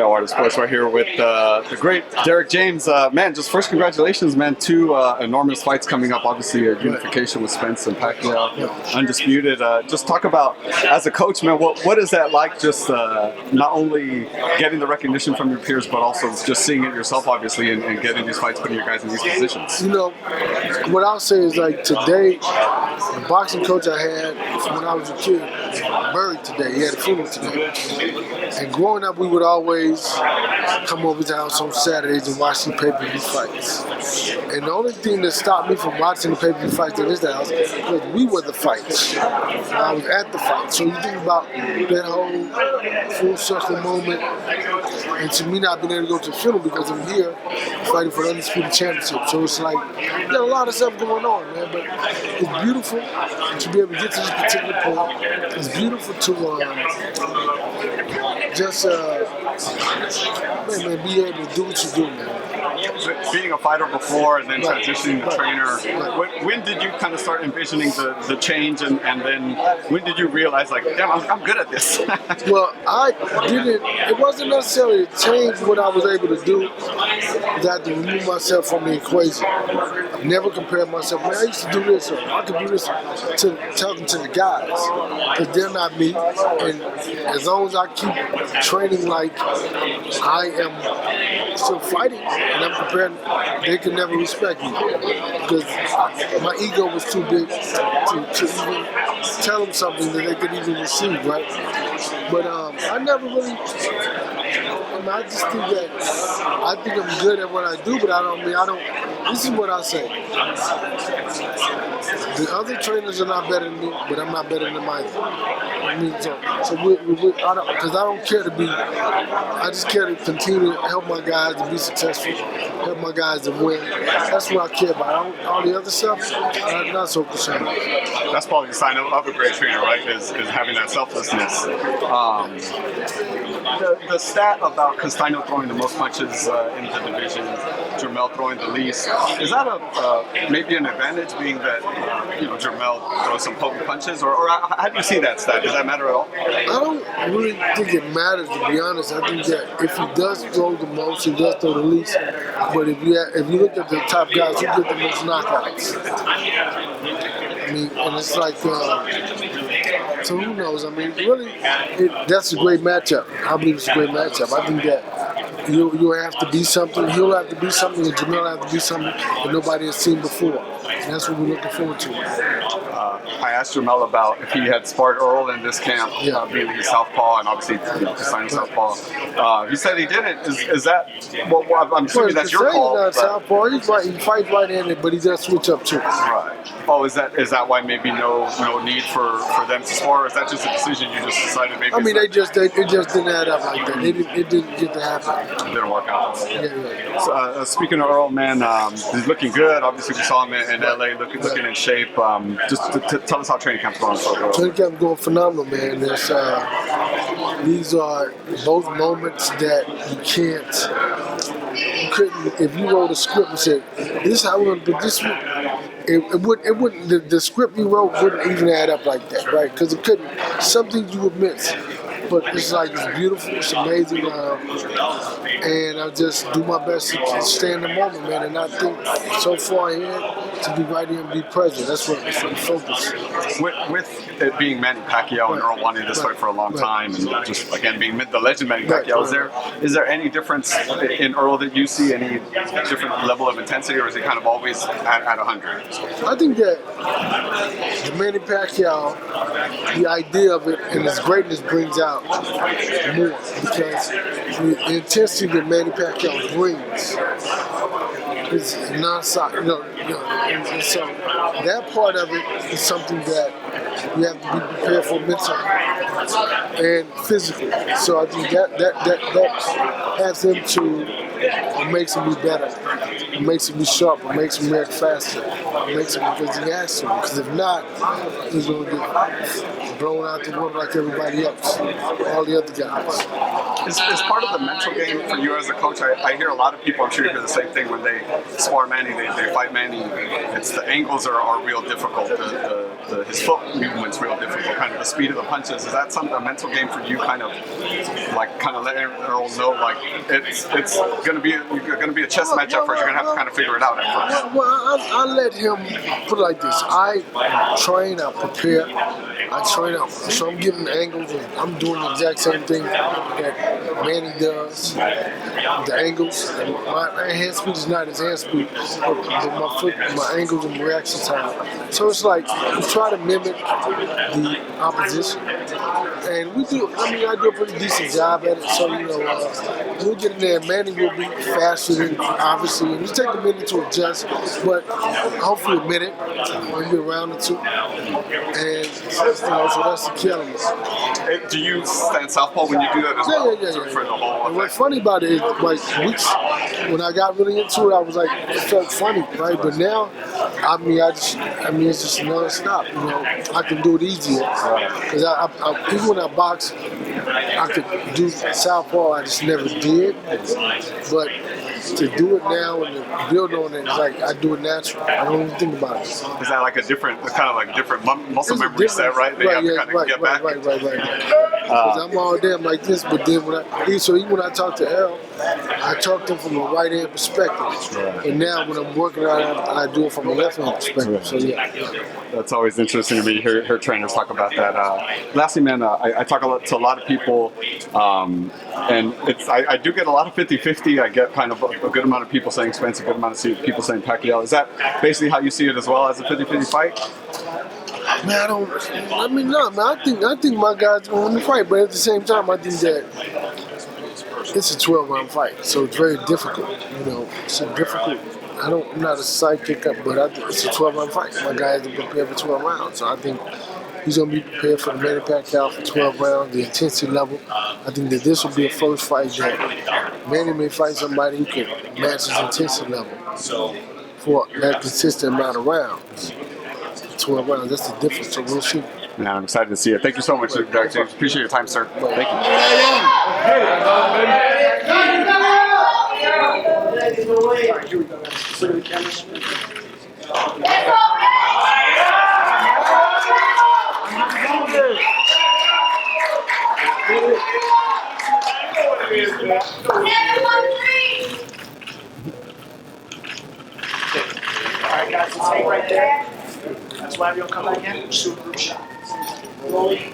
Pacquiao, Art of Sports, right here with the great Derrick James. Man, just first congratulations, man. Two enormous fights coming up. Obviously, a unification with Spence and Pacquiao, undisputed. Just talk about, as a coach, man, what is that like? Just not only getting the recognition from your peers, but also just seeing it yourself, obviously, and getting these fights, putting your guys in these positions. You know, what I'll say is, like, today, the boxing coach I had when I was a kid buried today. He had a funeral today. And growing up, we would always come over to the house on Saturdays and watch the pay-per-view fights. And the only thing that stopped me from watching the pay-per-view fights at his house was we were the fights. And I was at the fight. So you think about that whole full circle moment, and to me not being able to go to the funeral because I'm here fighting for the undisputed championship. So it's like, there's a lot of stuff going on, man. But it's beautiful to be able to get to this particular point. It's beautiful to just man, be able to do what you do, man. Being a fighter before and then transitioning to trainer, when did you kind of start envisioning the change, and then when did you realize, like, damn, I'm good at this? Well, I didn't, it wasn't necessarily to change what I was able to do, because I had to remove myself from the equation. I never compared myself, man, I used to do this, or I could do this, to talking to the guys, because they're not me, and as long as I keep training like I am still fighting, and I'm prepared, they can never respect me, because my ego was too big to even tell them something that they could even receive, right? But I never really, I just think that, I think I'm good at what I do, but this is what I say. The other trainers are not better than me, but I'm not better than them either. I mean, because I don't care to be, I just care to continue to help my guys to be successful, help my guys to win. That's what I care about. All the other stuff, I'm not so concerned about. That's probably the sign of a great trainer, right? Is having that selflessness. The stat about Castaño throwing the most punches in the division, Jermell throwing the least, is that maybe an advantage, being that Jermell throws some potent punches, or how do you see that stat? Does that matter at all? I don't really think it matters, to be honest. I think that if he does throw the most, he does throw the least. But if you look at the top guys, who get the most knockouts? I mean, and it's like, so who knows? I mean, really, that's a great matchup. I believe it's a great matchup. I think that you'll have to be something, he'll have to be something, and Jermell will have to be something that nobody has seen before. And that's what we're looking forward to. I asked Jermell about if he had sparred Earl in this camp, being he's southpaw, and obviously Castaño southpaw. He said he didn't. Is that? Well, I'm assuming that's your call. Not southpaw. He's right. He fights right-handed, but he does switch up too. Right. Oh, is that why maybe no need for them to spar? Or is that just a decision you just decided maybe? I mean, it just didn't add up like that. It didn't get to happen. It didn't work out. Yeah. So, speaking of Earl, man, he's looking good. Obviously, we saw him in LA looking in shape. Just to tell us how training camp's going for Earl. Training camp's going phenomenal, man. These are both moments that you couldn't, if you wrote a script and said, this is how we're going to do this, it wouldn't, the script you wrote wouldn't even add up like that, right? Because it couldn't, something you would miss. But it's like, it's beautiful, it's amazing, and I just do my best to stay in the moment, man, and not think so far ahead, to be right here and be present. That's what the focus. With it being Manny Pacquiao and Earl wanting this fight for a long time, and just again being the legend Manny Pacquiao, is there any difference in Earl that you see, any different level of intensity, or is he kind of always at 100? I think that the Manny Pacquiao, the idea of it and its greatness brings out more, because the intensity that Manny Pacquiao brings is non-stop, and so that part of it is something that you have to be prepared for mentally and physically. So I think that has him to, it makes him be better, it makes him be sharper, it makes him react faster, it makes him, because he has to, because if not, he's going to get blown out the water like everybody else, all the other guys. Is part of the mental game for you as a coach? I hear a lot of people, I'm sure you hear the same thing, when they spar Manny, they fight Manny, it's the angles are real difficult, his foot movement's real difficult. kind of the speed of the punches. Is that a mental game for you, kind of letting Errol know like it's going to be a chess match at first. You're going to have to kind of figure it out at first. Well, I let him put it like this. I train, I prepare, I train out. So I'm giving angles, and I'm doing the exact same thing that Manny does. The angles, and my hand speed is not his hand speed, but my foot, my angles and reaction time. So it's like we try to mimic the opposition, and we do. I mean, I do a pretty decent job at it. So we'll get in there. Manny will be faster than obviously. It'll take a minute to adjust, but hopefully a minute, maybe a round or two, and so that's the key element. Do you stand southpaw when you do that as well? Yeah. For the whole and what's funny about it is, like weeks when I got really into it, I was like, it felt funny, right? But now, it's just non-stop. I can do it easier because even when I box, I could do southpaw. I just never did, but to do it now and to build on it, it's like I do it natural. I don't even think about it. Is that like a different muscle memory set, right? That you have to kind of get back. Right. Because I'm all damn like this, but then even when I talk to Errol, I talk to him from a right hand perspective. And now when I'm working out, I do it from a left hand perspective. So yeah. That's always interesting to me. Hear trainers talk about that. Lastly, man, I talk to a lot of people, and I do get a lot of 50-50. I get kind of a good amount of people saying Spence, a good amount of people saying Pacquiao. Is that basically how you see it as well, as a 50-50 fight? Man, I think my guys going to win the fight, but at the same time, I think that it's a 12-round fight, so it's very difficult. It's a difficult. I'm not a psychic, but I think it's a 12-round fight. My guys are prepared for 12 rounds, so I think he's going to be prepared for the Manny Pacquiao for 12 rounds, the intensity level. I think that this will be a first fight that Manny may fight somebody who can match his intensity level for that consistent amount of rounds. 12 rounds, that's the difference, so we'll see. Yeah, I'm excited to see it. Thank you so much, Derrick James. Appreciate your time, sir. Thank All right, guys, let's stay right there. That's why we'll come back in. Super group shot. Rolling.